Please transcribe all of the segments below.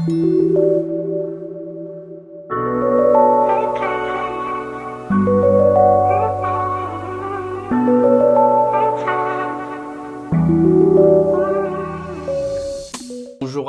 Bonjour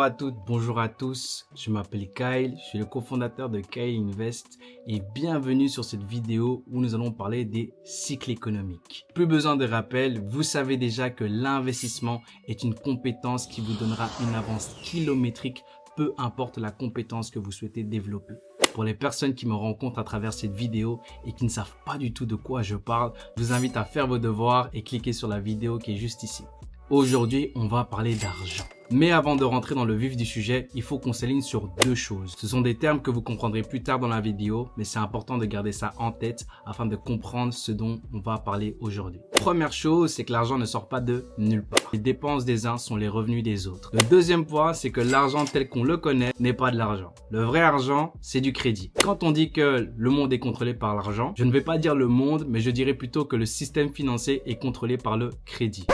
à toutes, bonjour à tous, je m'appelle Kyle, je suis le cofondateur de Kyle Invest et bienvenue sur cette vidéo où nous allons parler des cycles économiques. Plus besoin de rappel, vous savez déjà que l'investissement est une compétence qui vous donnera une avance kilométrique, peu importe la compétence que vous souhaitez développer. Pour les personnes qui me rencontrent à travers cette vidéo et qui ne savent pas du tout de quoi je parle, je vous invite à faire vos devoirs et cliquer sur la vidéo qui est juste ici. Aujourd'hui, on va parler d'argent. Mais avant de rentrer dans le vif du sujet, il faut qu'on s'aligne sur deux choses. Ce sont des termes que vous comprendrez plus tard dans la vidéo, mais c'est important de garder ça en tête afin de comprendre ce dont on va parler aujourd'hui. Première chose, c'est que l'argent ne sort pas de nulle part. Les dépenses des uns sont les revenus des autres. Le deuxième point, c'est que l'argent tel qu'on le connaît n'est pas de l'argent. Le vrai argent, c'est du crédit. Quand on dit que le monde est contrôlé par l'argent, je ne vais pas dire le monde, mais je dirais plutôt que le système financier est contrôlé par le crédit.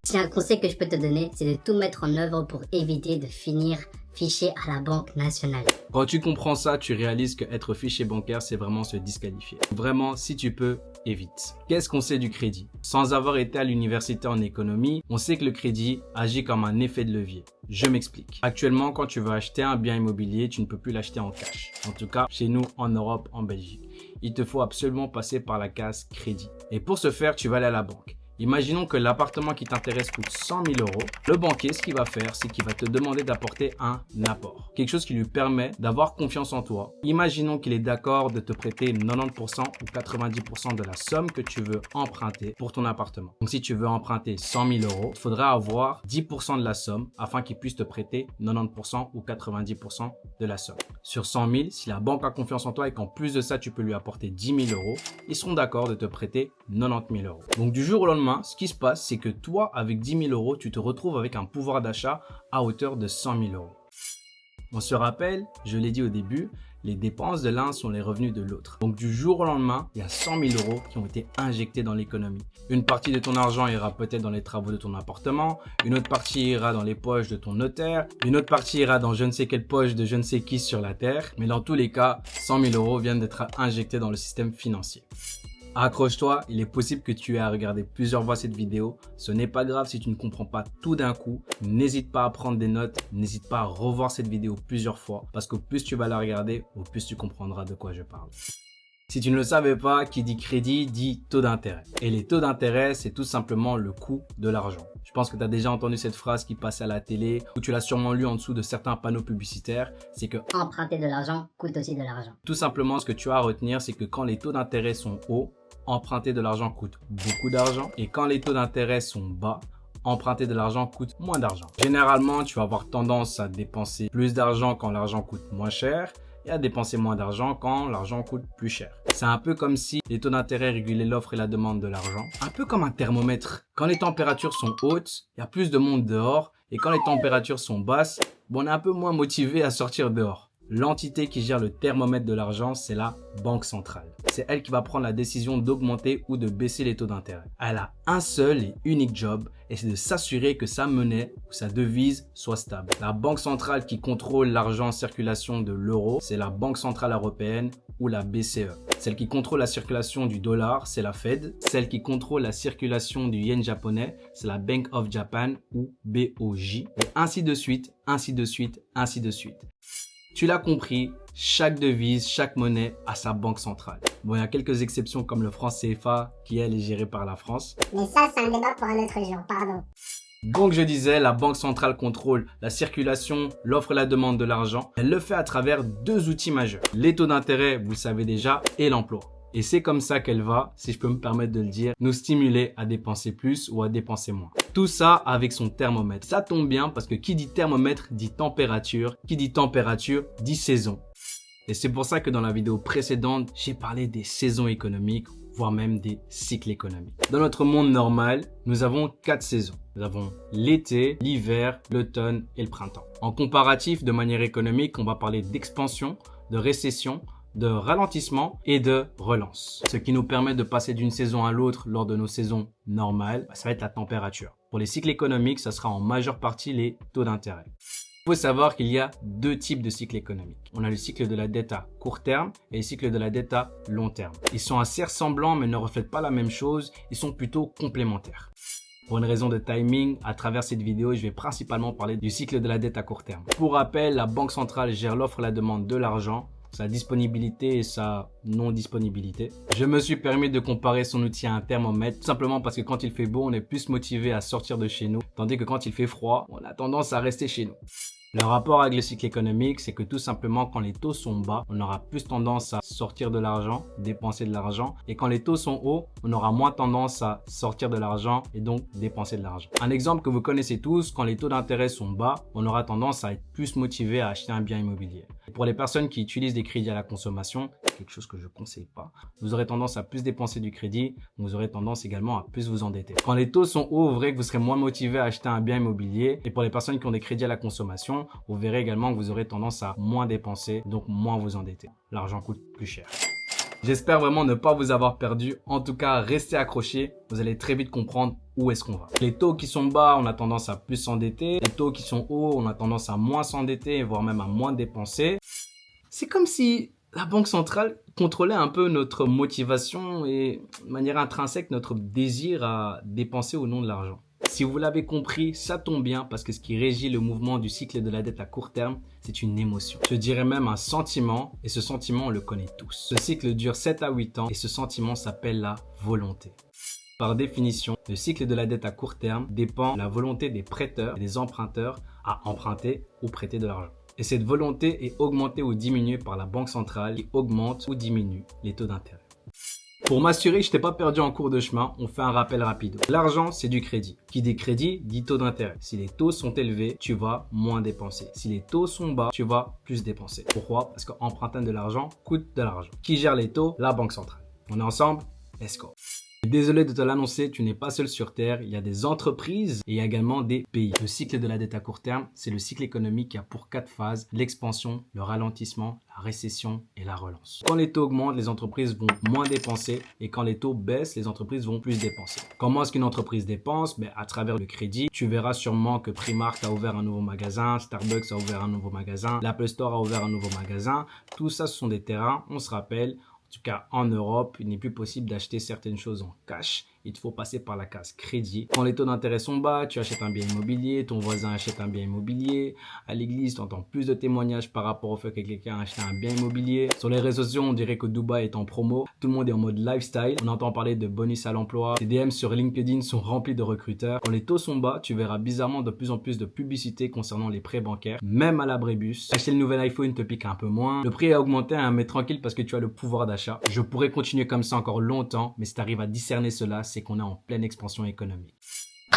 Si un conseil que je peux te donner, c'est de tout mettre en œuvre pour éviter de finir fiché à la Banque nationale. Quand tu comprends ça, tu réalises que être fiché bancaire, c'est vraiment se disqualifier. Vraiment, si tu peux, évite. Qu'est-ce qu'on sait du crédit? Sans avoir été à l'université en économie, on sait que le crédit agit comme un effet de levier. Je m'explique. Actuellement, quand tu veux acheter un bien immobilier, tu ne peux plus l'acheter en cash. En tout cas, chez nous, en Europe, en Belgique. Il te faut absolument passer par la case crédit. Et pour ce faire, tu vas aller à la banque. Imaginons que l'appartement qui t'intéresse coûte 100 000 €. Le banquier, ce qu'il va faire, c'est qu'il va te demander d'apporter un apport. Quelque chose qui lui permet d'avoir confiance en toi. Imaginons qu'il est d'accord de te prêter 90% ou 90% de la somme que tu veux emprunter pour ton appartement. Donc si tu veux emprunter 100 000 €, il faudra avoir 10% de la somme afin qu'il puisse te prêter 90% ou 90% de la somme. Sur 100 000, si la banque a confiance en toi et qu'en plus de ça, tu peux lui apporter 10 000 €, ils seront d'accord de te prêter 90 000 €. Donc du jour au lendemain, ce qui se passe, c'est que toi, avec 10 000 €, tu te retrouves avec un pouvoir d'achat à hauteur de 100 000 €. On se rappelle, je l'ai dit au début, les dépenses de l'un sont les revenus de l'autre. Donc du jour au lendemain, il y a 100 000 € qui ont été injectés dans l'économie. Une partie de ton argent ira peut-être dans les travaux de ton appartement, une autre partie ira dans les poches de ton notaire, une autre partie ira dans je ne sais quelle poche de je ne sais qui sur la terre. Mais dans tous les cas, 100 000 € viennent d'être injectés dans le système financier. Accroche-toi, il est possible que tu aies à regarder plusieurs fois cette vidéo. Ce n'est pas grave si tu ne comprends pas tout d'un coup. N'hésite pas à prendre des notes, n'hésite pas à revoir cette vidéo plusieurs fois parce qu'au plus tu vas la regarder, au plus tu comprendras de quoi je parle. Si tu ne le savais pas, qui dit crédit dit taux d'intérêt. Et les taux d'intérêt, c'est tout simplement le coût de l'argent. Je pense que tu as déjà entendu cette phrase qui passe à la télé ou tu l'as sûrement lu en dessous de certains panneaux publicitaires. C'est que Emprunter de l'argent coûte aussi de l'argent. tout simplement, ce que tu as à retenir, c'est que quand les taux d'intérêt sont hauts, emprunter de l'argent coûte beaucoup d'argent et quand les taux d'intérêt sont bas, emprunter de l'argent coûte moins d'argent. Généralement, tu vas avoir tendance à dépenser plus d'argent quand l'argent coûte moins cher et à dépenser moins d'argent quand l'argent coûte plus cher. C'est un peu comme si les taux d'intérêt régulaient l'offre et la demande de l'argent. Un peu comme un thermomètre. Quand les températures sont hautes, il y a plus de monde dehors et quand les températures sont basses, on est un peu moins motivé à sortir dehors. L'entité qui gère le thermomètre de l'argent, c'est la banque centrale. C'est elle qui va prendre la décision d'augmenter ou de baisser les taux d'intérêt. Elle a un seul et unique job et c'est de s'assurer que sa monnaie ou sa devise soit stable. La banque centrale qui contrôle l'argent en circulation de l'euro, c'est la Banque centrale européenne ou la BCE. Celle qui contrôle la circulation du dollar, c'est la Fed. Celle qui contrôle la circulation du yen japonais, c'est la Bank of Japan ou BOJ. Et ainsi de suite, ainsi de suite, ainsi de suite. Tu l'as compris, chaque devise, chaque monnaie a sa banque centrale. Bon, il y a quelques exceptions comme le franc CFA qui elle est géré par la France. Mais ça, c'est un débat pour un autre jour, pardon. Donc je disais, la banque centrale contrôle la circulation, l'offre et la demande de l'argent. Elle le fait à travers deux outils majeurs. Les taux d'intérêt, vous le savez déjà, et l'emploi. Et c'est comme ça qu'elle va, si je peux me permettre de le dire, nous stimuler à dépenser plus ou à dépenser moins. Tout ça avec son thermomètre. Ça tombe bien parce que qui dit thermomètre dit température. Qui dit température dit saison. Et c'est pour ça que dans la vidéo précédente, j'ai parlé des saisons économiques, voire même des cycles économiques. Dans notre monde normal, nous avons 4 saisons. Nous avons l'été, l'hiver, l'automne et le printemps. En comparatif, de manière économique, on va parler d'expansion, de récession, de ralentissement et de relance. Ce qui nous permet de passer d'une saison à l'autre lors de nos saisons normales, ça va être la température. Pour les cycles économiques, ça sera en majeure partie les taux d'intérêt. Il faut savoir qu'il y a deux types de cycles économiques. On a le cycle de la dette à court terme et le cycle de la dette à long terme. Ils sont assez ressemblants mais ne reflètent pas la même chose. Ils sont plutôt complémentaires. Pour une raison de timing, à travers cette vidéo, je vais principalement parler du cycle de la dette à court terme. Pour rappel, la Banque centrale gère l'offre et la demande de l'argent, sa disponibilité et sa non-disponibilité. Je me suis permis de comparer son outil à un thermomètre, tout simplement parce que quand il fait beau, on est plus motivé à sortir de chez nous, tandis que quand il fait froid, on a tendance à rester chez nous. Le rapport avec le cycle économique, c'est que tout simplement quand les taux sont bas, on aura plus tendance à sortir de l'argent, dépenser de l'argent. Et quand les taux sont hauts, on aura moins tendance à sortir de l'argent et donc dépenser de l'argent. Un exemple que vous connaissez tous, quand les taux d'intérêt sont bas, on aura tendance à être plus motivé à acheter un bien immobilier. Et pour les personnes qui utilisent des crédits à la consommation, quelque chose que je ne conseille pas, vous aurez tendance à plus dépenser du crédit, vous aurez tendance également à plus vous endetter. Quand les taux sont hauts, vous verrez que vous serez moins motivé à acheter un bien immobilier. Et pour les personnes qui ont des crédits à la consommation, vous verrez également que vous aurez tendance à moins dépenser, donc moins vous endetter. L'argent coûte plus cher. J'espère vraiment ne pas vous avoir perdu. En tout cas, restez accrochés. Vous allez très vite comprendre où est-ce qu'on va. Les taux qui sont bas, on a tendance à plus s'endetter. Les taux qui sont hauts, on a tendance à moins s'endetter, voire même à moins dépenser. C'est comme si la Banque centrale contrôlait un peu notre motivation et de manière intrinsèque notre désir à dépenser au nom de l'argent. Si vous l'avez compris, ça tombe bien parce que ce qui régit le mouvement du cycle de la dette à court terme, c'est une émotion. Je dirais même un sentiment et ce sentiment, on le connaît tous. Ce cycle dure 7 à 8 ans et ce sentiment s'appelle la volonté. Par définition, le cycle de la dette à court terme dépend de la volonté des prêteurs et des emprunteurs à emprunter ou prêter de l'argent. Et cette volonté est augmentée ou diminuée par la Banque centrale qui augmente ou diminue les taux d'intérêt. Pour m'assurer que je t'ai pas perdu en cours de chemin, on fait un rappel rapide. L'argent, c'est du crédit. Qui dit crédit, dit taux d'intérêt. Si les taux sont élevés, tu vas moins dépenser. Si les taux sont bas, tu vas plus dépenser. Pourquoi? Parce qu'emprunter de l'argent coûte de l'argent. Qui gère les taux? La Banque centrale. On est ensemble? Let's go. Désolé de te l'annoncer, tu n'es pas seul sur Terre, il y a des entreprises et il y a également des pays. Le cycle de la dette à court terme, c'est le cycle économique qui a pour 4 phases, l'expansion, le ralentissement, la récession et la relance. Quand les taux augmentent, les entreprises vont moins dépenser et quand les taux baissent, les entreprises vont plus dépenser. Comment est-ce qu'une entreprise dépense? À travers le crédit. Tu verras sûrement que Primark a ouvert un nouveau magasin, Starbucks a ouvert un nouveau magasin, l'Apple Store a ouvert un nouveau magasin. Tout ça, ce sont des terrains, on se rappelle. En tout cas, en Europe, il n'est plus possible d'acheter certaines choses en cash. Il te faut passer par la case crédit. Quand les taux d'intérêt sont bas, tu achètes un bien immobilier, ton voisin achète un bien immobilier. À l'église, tu entends plus de témoignages par rapport au fait que quelqu'un a acheté un bien immobilier. Sur les réseaux sociaux, on dirait que Dubaï est en promo. Tout le monde est en mode lifestyle. On entend parler de bonus à l'emploi. Les DM sur LinkedIn sont remplis de recruteurs. Quand les taux sont bas, tu verras bizarrement de plus en plus de publicité concernant les prêts bancaires. Même à l'abribus. Acheter le nouvel iPhone te pique un peu moins. Le prix a augmenté, hein, mais tranquille parce que tu as le pouvoir d'achat. Je pourrais continuer comme ça encore longtemps, mais si tu arrives à discerner cela, c'est qu'on est en pleine expansion économique.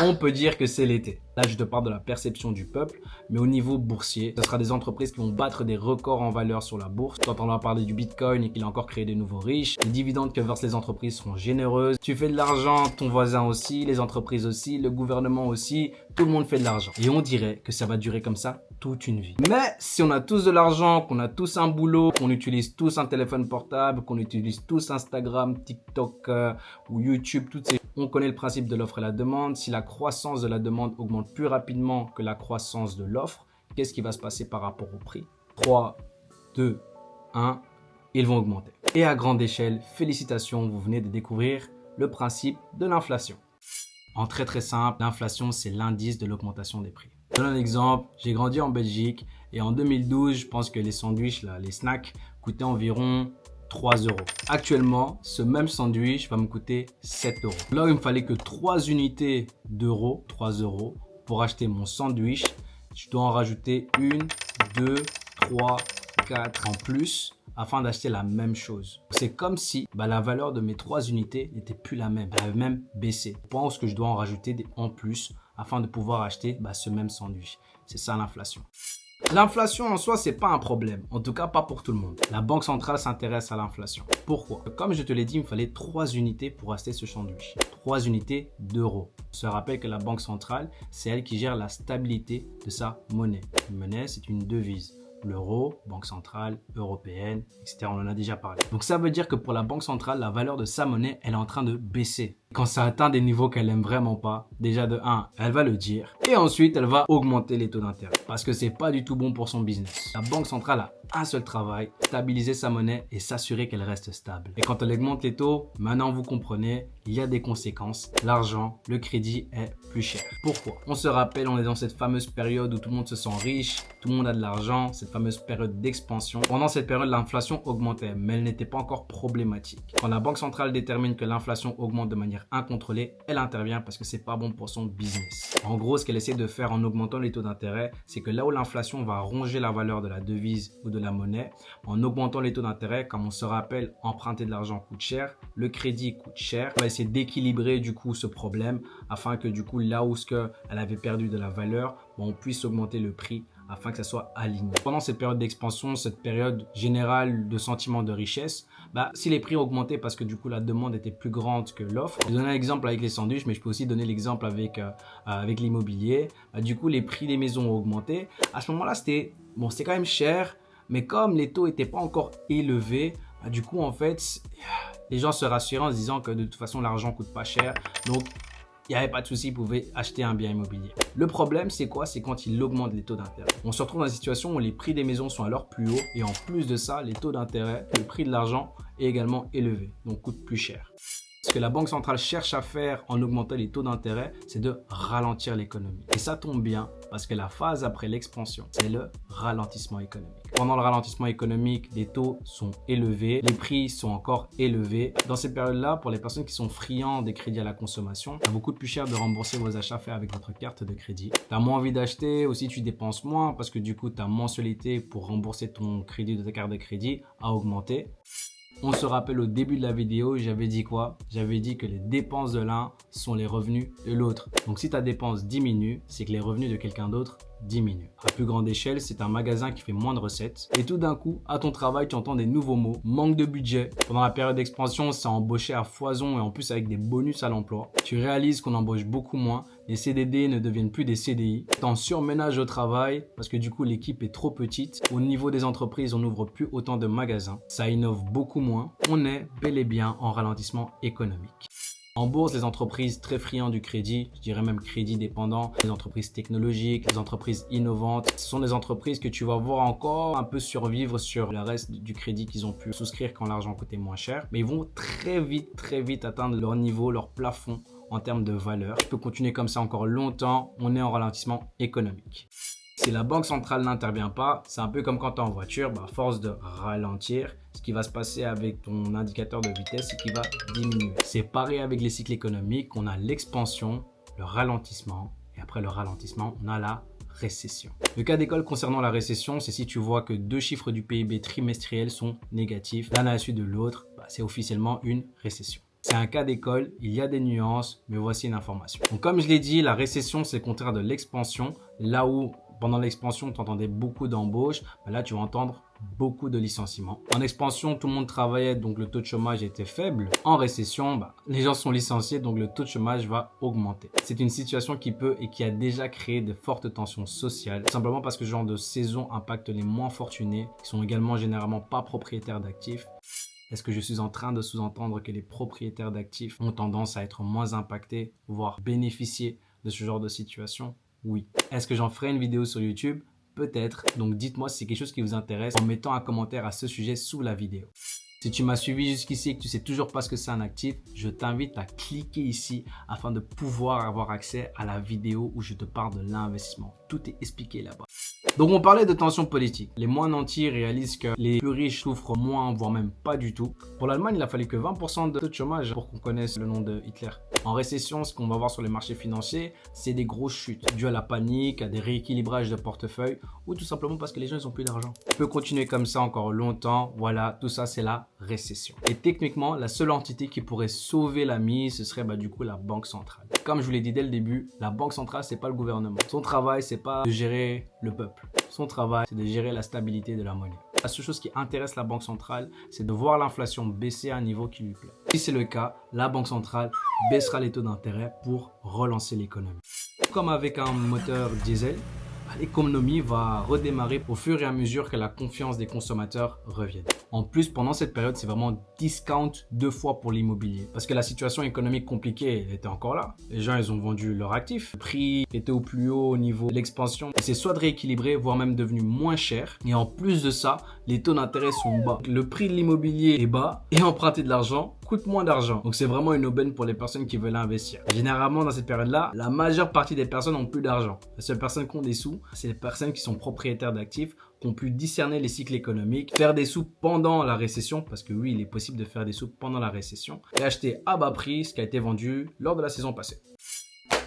On peut dire que c'est l'été. Là, je te parle de la perception du peuple, mais au niveau boursier, ce sera des entreprises qui vont battre des records en valeur sur la bourse. Tu entendras parler du Bitcoin et qu'il a encore créé des nouveaux riches. Les dividendes que versent les entreprises seront généreuses. Tu fais de l'argent, ton voisin aussi, les entreprises aussi, le gouvernement aussi. Tout le monde fait de l'argent. Et on dirait que ça va durer comme ça toute une vie. Mais si on a tous de l'argent, qu'on a tous un boulot, qu'on utilise tous un téléphone portable, qu'on utilise tous Instagram, TikTok ou YouTube, on connaît le principe de l'offre et la demande. Si la croissance de la demande augmente plus rapidement que la croissance de l'offre, qu'est-ce qui va se passer par rapport au prix? 3, 2, 1, ils vont augmenter. Et à grande échelle, félicitations, vous venez de découvrir le principe de l'inflation. En très simple, l'inflation, c'est l'indice de l'augmentation des prix. Je donne un exemple, j'ai grandi en Belgique et en 2012, je pense que les sandwichs, là, les snacks, coûtaient environ 3 €. Actuellement, ce même sandwich va me coûter 7 €. Là où il me fallait que 3 unités d'euros, 3 €, pour acheter mon sandwich, je dois en rajouter 1, 2, 3, 4 en plus afin d'acheter la même chose. C'est comme si la valeur de mes 3 unités n'était plus la même. Elle avait même baissé. Je pense que je dois en rajouter en plus afin de pouvoir acheter ce même sandwich. C'est ça l'inflation. L'inflation en soi, c'est pas un problème. En tout cas, pas pour tout le monde. La Banque centrale s'intéresse à l'inflation. Pourquoi? Comme je te l'ai dit, il me fallait 3 unités pour acheter ce sandwich. 3 unités d'euros. On se rappelle que la Banque centrale, c'est elle qui gère la stabilité de sa monnaie. Une monnaie, c'est une devise. l'euro, banque centrale européenne, etc. On en a déjà parlé. Donc ça veut dire que pour la banque centrale, la valeur de sa monnaie, elle est en train de baisser. Quand ça atteint des niveaux qu'elle aime vraiment pas, déjà de 1, elle va le dire. Et ensuite, elle va augmenter les taux d'intérêt. Parce que c'est pas du tout bon pour son business. La banque centrale a un seul travail, stabiliser sa monnaie et s'assurer qu'elle reste stable. Et quand elle augmente les taux, maintenant vous comprenez, il y a des conséquences. L'argent, le crédit est plus cher. Pourquoi? On se rappelle, on est dans cette fameuse période où tout le monde se sent riche, tout le monde a de l'argent, cette fameuse période d'expansion. Pendant cette période, l'inflation augmentait, mais elle n'était pas encore problématique. Quand la banque centrale détermine que l'inflation augmente de manière incontrôlée, elle intervient parce que c'est pas bon pour son business. En gros, ce qu'elle essaie de faire en augmentant les taux d'intérêt, c'est que là où l'inflation va ronger la valeur de la devise ou de la monnaie, en augmentant les taux d'intérêt, comme on se rappelle, emprunter de l'argent coûte cher, le crédit coûte cher. On va essayer d'équilibrer du coup ce problème afin que du coup là où elle avait perdu de la valeur, on puisse augmenter le prix afin que ça soit aligné. Pendant cette période d'expansion, cette période générale de sentiment de richesse, si les prix augmentaient parce que du coup la demande était plus grande que l'offre, je donne un exemple avec les sandwichs, mais je peux aussi donner l'exemple avec l'immobilier. Du coup, les prix des maisons ont augmenté. À ce moment-là, c'était quand même cher, mais comme les taux n'étaient pas encore élevés, du coup, en fait, les gens se rassuraient en se disant que de toute façon, l'argent coûte pas cher. Donc, il n'y avait pas de souci, ils pouvaient acheter un bien immobilier. Le problème, c'est quoi? C'est quand il augmente les taux d'intérêt. On se retrouve dans une situation où les prix des maisons sont à leur plus haut et en plus de ça, les taux d'intérêt, le prix de l'argent est également élevé, donc coûte plus cher. Ce que la Banque centrale cherche à faire en augmentant les taux d'intérêt, c'est de ralentir l'économie. Et ça tombe bien parce que la phase après l'expansion, c'est le ralentissement économique. Pendant le ralentissement économique, les taux sont élevés, les prix sont encore élevés. Dans ces périodes-là, pour les personnes qui sont friands des crédits à la consommation, ça vous coûte plus cher de rembourser vos achats faits avec votre carte de crédit. Tu as moins envie d'acheter, aussi tu dépenses moins parce que du coup, ta mensualité pour rembourser ton crédit de ta carte de crédit a augmenté. On se rappelle au début de la vidéo, j'avais dit quoi? J'avais dit que les dépenses de l'un sont les revenus de l'autre. Donc si ta dépense diminue, c'est que les revenus de quelqu'un d'autre diminuent. À plus grande échelle, c'est un magasin qui fait moins de recettes. Et tout d'un coup, à ton travail, tu entends des nouveaux mots. Manque de budget. Pendant la période d'expansion, ça embauché à foison et en plus avec des bonus à l'emploi. Tu réalises qu'on embauche beaucoup moins. Les CDD ne deviennent plus des CDI. T'en surménages au travail parce que du coup, l'équipe est trop petite. Au niveau des entreprises, on n'ouvre plus autant de magasins. Ça innove beaucoup moins. On est bel et bien en ralentissement économique. En bourse, les entreprises très friandes du crédit, je dirais même crédit dépendant, les entreprises technologiques, les entreprises innovantes, ce sont des entreprises que tu vas voir encore un peu survivre sur le reste du crédit qu'ils ont pu souscrire quand l'argent coûtait moins cher. Mais ils vont très vite atteindre leur niveau, leur plafond en termes de valeur. Je peux continuer comme ça encore longtemps, on est en ralentissement économique. Si la banque centrale n'intervient pas, c'est un peu comme quand tu es en voiture, à force de ralentir, ce qui va se passer avec ton indicateur de vitesse, c'est qu'il va diminuer. C'est pareil avec les cycles économiques, on a l'expansion, le ralentissement, et après le ralentissement, on a la récession. Le cas d'école concernant la récession, c'est si tu vois que 2 chiffres du PIB trimestriel sont négatifs, l'un à la suite de l'autre, c'est officiellement une récession. C'est un cas d'école, il y a des nuances, mais voici une information. Donc comme je l'ai dit, la récession, c'est le contraire de l'expansion. Là où pendant l'expansion, tu entendais beaucoup d'embauches, là tu vas entendre beaucoup de licenciements. En expansion, tout le monde travaillait, donc le taux de chômage était faible. En récession, les gens sont licenciés, donc le taux de chômage va augmenter. C'est une situation qui peut et qui a déjà créé de fortes tensions sociales, simplement parce que ce genre de saison impacte les moins fortunés, qui sont également généralement pas propriétaires d'actifs. Est-ce que je suis en train de sous-entendre que les propriétaires d'actifs ont tendance à être moins impactés, voire bénéficier de ce genre de situation? Oui. Est-ce que j'en ferai une vidéo sur YouTube? Peut-être. Donc dites-moi si c'est quelque chose qui vous intéresse en mettant un commentaire à ce sujet sous la vidéo. Si tu m'as suivi jusqu'ici et que tu sais toujours pas ce que c'est un actif, je t'invite à cliquer ici afin de pouvoir avoir accès à la vidéo où je te parle de l'investissement. Tout est expliqué là-bas. Donc on parlait de tensions politiques. Les moins nantis réalisent que les plus riches souffrent moins, voire même pas du tout. Pour l'Allemagne, il a fallu que 20% de taux de chômage pour qu'on connaisse le nom de Hitler. En récession, ce qu'on va voir sur les marchés financiers, c'est des grosses chutes dues à la panique, à des rééquilibrages de portefeuille ou tout simplement parce que les gens ils ont plus d'argent. On peut continuer comme ça encore longtemps. Voilà, tout ça c'est la récession. Et techniquement, la seule entité qui pourrait sauver la mise, ce serait du coup la banque centrale. Comme je vous l'ai dit dès le début, la banque centrale c'est pas le gouvernement. Son travail c'est pas de gérer le peuple. Son travail c'est de gérer la stabilité de la monnaie. La seule chose qui intéresse la banque centrale, c'est de voir l'inflation baisser à un niveau qui lui plaît. Si c'est le cas, la banque centrale baissera les taux d'intérêt pour relancer l'économie. Comme avec un moteur diesel, l'économie va redémarrer au fur et à mesure que la confiance des consommateurs revienne. En plus, pendant cette période, c'est vraiment discount 2 fois pour l'immobilier. Parce que la situation économique compliquée était encore là. Les gens, ils ont vendu leurs actifs. Le prix était au plus haut au niveau de l'expansion. Et c'est soit de rééquilibrer, voire même devenu moins cher. Et en plus de ça, les taux d'intérêt sont bas. Le prix de l'immobilier est bas et emprunter de l'argent coûte moins d'argent. Donc c'est vraiment une aubaine pour les personnes qui veulent investir. Généralement, dans cette période-là, la majeure partie des personnes n'ont plus d'argent. Les seules personnes qui ont des sous, c'est les personnes qui sont propriétaires d'actifs, qui ont pu discerner les cycles économiques, faire des sous pendant la récession, parce que oui, il est possible de faire des sous pendant la récession, et acheter à bas prix ce qui a été vendu lors de la saison passée.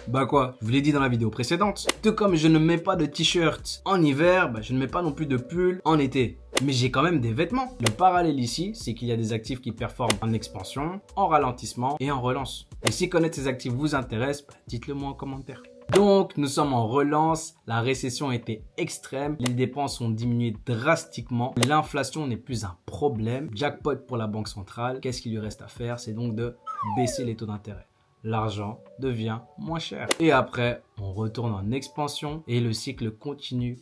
Bah quoi, je vous l'ai dit dans la vidéo précédente. Tout comme je ne mets pas de t-shirt en hiver, je ne mets pas non plus de pull en été. Mais j'ai quand même des vêtements. Le parallèle ici, c'est qu'il y a des actifs qui performent en expansion, en ralentissement et en relance. Et si connaître ces actifs vous intéresse, dites-le moi en commentaire. Donc, nous sommes en relance, la récession était extrême, les dépenses ont diminué drastiquement, l'inflation n'est plus un problème, jackpot pour la banque centrale, qu'est-ce qu'il lui reste à faire? C'est donc de baisser les taux d'intérêt. L'argent devient moins cher. Et après, on retourne en expansion et le cycle continue.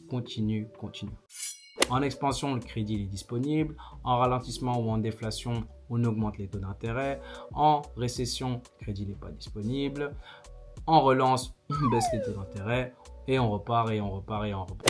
En expansion, le crédit est disponible. En ralentissement ou en déflation, on augmente les taux d'intérêt. En récession, le crédit n'est pas disponible. En relance, on baisse les taux d'intérêt. Et on repart.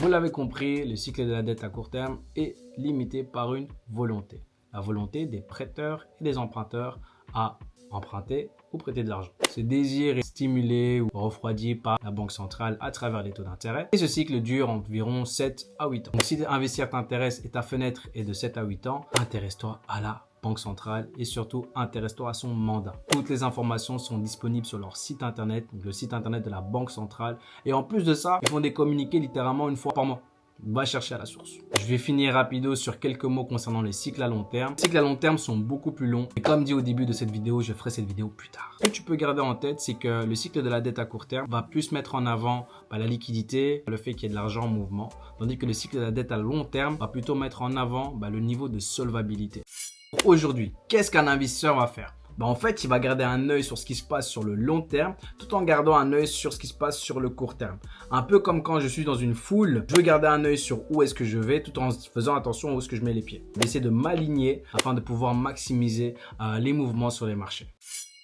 Vous l'avez compris, le cycle de la dette à court terme est limité par une volonté. La volonté des prêteurs et des emprunteurs à emprunter ou prêter de l'argent. Ce désir est stimulé ou refroidi par la banque centrale à travers les taux d'intérêt. Et ce cycle dure environ 7 à 8 ans. Donc si investir t'intéresse et ta fenêtre est de 7 à 8 ans, intéresse-toi à la banque centrale et surtout intéresse-toi à son mandat. Toutes les informations sont disponibles sur leur site internet, donc le site internet de la banque centrale. Et en plus de ça, ils font des communiqués littéralement une fois par mois. Va chercher à la source. Je vais finir rapido sur quelques mots concernant les cycles à long terme. Les cycles à long terme sont beaucoup plus longs. Et comme dit au début de cette vidéo, je ferai cette vidéo plus tard. Ce que tu peux garder en tête, c'est que le cycle de la dette à court terme va plus mettre en avant la liquidité, le fait qu'il y ait de l'argent en mouvement. Tandis que le cycle de la dette à long terme va plutôt mettre en avant le niveau de solvabilité. Aujourd'hui, qu'est-ce qu'un investisseur va faire? En fait, il va garder un œil sur ce qui se passe sur le long terme tout en gardant un œil sur ce qui se passe sur le court terme. Un peu comme quand je suis dans une foule, je veux garder un œil sur où est-ce que je vais tout en faisant attention à où est-ce que je mets les pieds. J'essaie de m'aligner afin de pouvoir maximiser les mouvements sur les marchés.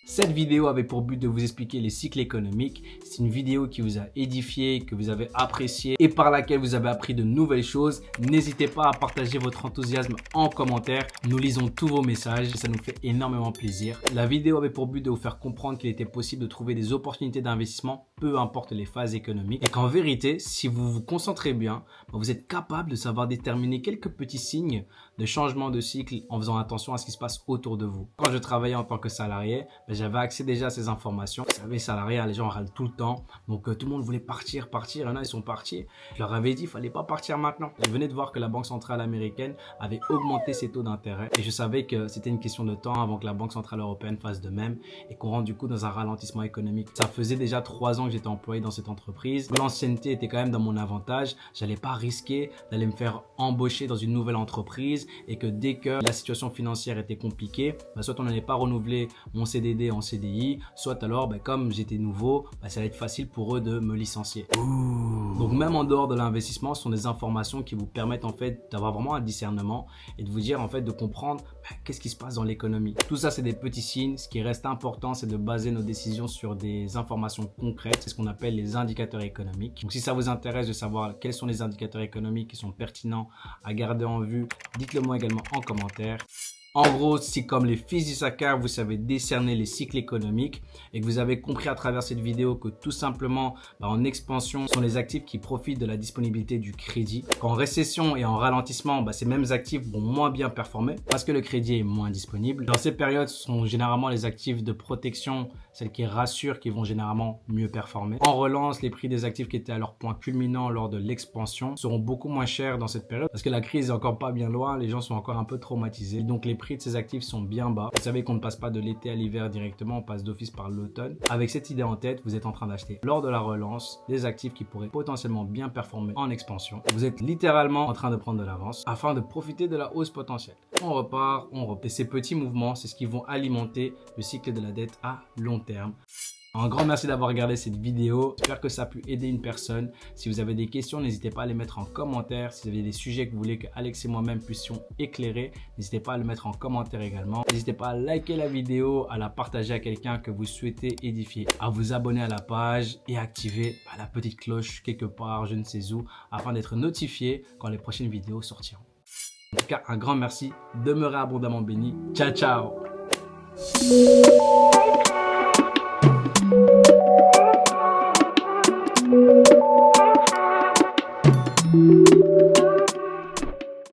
Cette vidéo avait pour but de vous expliquer les cycles économiques. C'est une vidéo qui vous a édifié, que vous avez apprécié et par laquelle vous avez appris de nouvelles choses. N'hésitez pas à partager votre enthousiasme en commentaire. Nous lisons tous vos messages et ça nous fait énormément plaisir. La vidéo avait pour but de vous faire comprendre qu'il était possible de trouver des opportunités d'investissement, peu importe les phases économiques. Et qu'en vérité, si vous vous concentrez bien, vous êtes capable de savoir déterminer quelques petits signes de changement de cycle en faisant attention à ce qui se passe autour de vous. Quand je travaillais en tant que salarié, j'avais accès déjà à ces informations. Vous savez, salarié, les gens râlent tout le temps. Donc tout le monde voulait partir. Il y en a, ils sont partis. Je leur avais dit, il fallait pas partir maintenant. Je venais de voir que la Banque centrale américaine avait augmenté ses taux d'intérêt. Et je savais que c'était une question de temps avant que la Banque centrale européenne fasse de même et qu'on rentre du coup dans un ralentissement économique. Ça faisait déjà 3 ans que j'étais employé dans cette entreprise. L'ancienneté était quand même dans mon avantage. J'allais pas risquer d'aller me faire embaucher dans une nouvelle entreprise et que dès que la situation financière était compliquée, soit on n'allait pas renouveler mon CDD en CDI, soit alors comme j'étais nouveau, ça allait être facile pour eux de me licencier. Donc même en dehors de l'investissement, ce sont des informations qui vous permettent en fait d'avoir vraiment un discernement et de vous dire en fait de comprendre qu'est-ce qui se passe dans l'économie. Tout ça c'est des petits signes. Ce qui reste important, c'est de baser nos décisions sur des informations concrètes. C'est ce qu'on appelle les indicateurs économiques. Donc si ça vous intéresse de savoir quels sont les indicateurs économiques qui sont pertinents à garder en vue, dites-le moi également en commentaire. En gros, si comme les fils d'Issachar, vous savez décerner les cycles économiques et que vous avez compris à travers cette vidéo que tout simplement, en expansion, sont les actifs qui profitent de la disponibilité du crédit. Qu'en récession et en ralentissement, ces mêmes actifs vont moins bien performer parce que le crédit est moins disponible. Dans ces périodes, ce sont généralement les actifs de protection, celles qui rassurent, qui vont généralement mieux performer. En relance, les prix des actifs qui étaient à leur point culminant lors de l'expansion seront beaucoup moins chers dans cette période parce que la crise est encore pas bien loin, les gens sont encore un peu traumatisés. Donc les prix de ces actifs sont bien bas. Vous savez qu'on ne passe pas de l'été à l'hiver directement, on passe d'office par l'automne. Avec cette idée en tête, vous êtes en train d'acheter lors de la relance des actifs qui pourraient potentiellement bien performer en expansion. Vous êtes littéralement en train de prendre de l'avance afin de profiter de la hausse potentielle. On repart. Et ces petits mouvements, c'est ce qui vont alimenter le cycle de la dette à long terme. Un grand merci d'avoir regardé cette vidéo. J'espère que ça a pu aider une personne. Si vous avez des questions, n'hésitez pas à les mettre en commentaire. Si vous avez des sujets que vous voulez que Alex et moi-même puissions éclairer, n'hésitez pas à le mettre en commentaire également. N'hésitez pas à liker la vidéo, à la partager à quelqu'un que vous souhaitez édifier, à vous abonner à la page et activer la petite cloche quelque part, je ne sais où, afin d'être notifié quand les prochaines vidéos sortiront. En tout cas, un grand merci. Demeurez abondamment bénis. Ciao, ciao!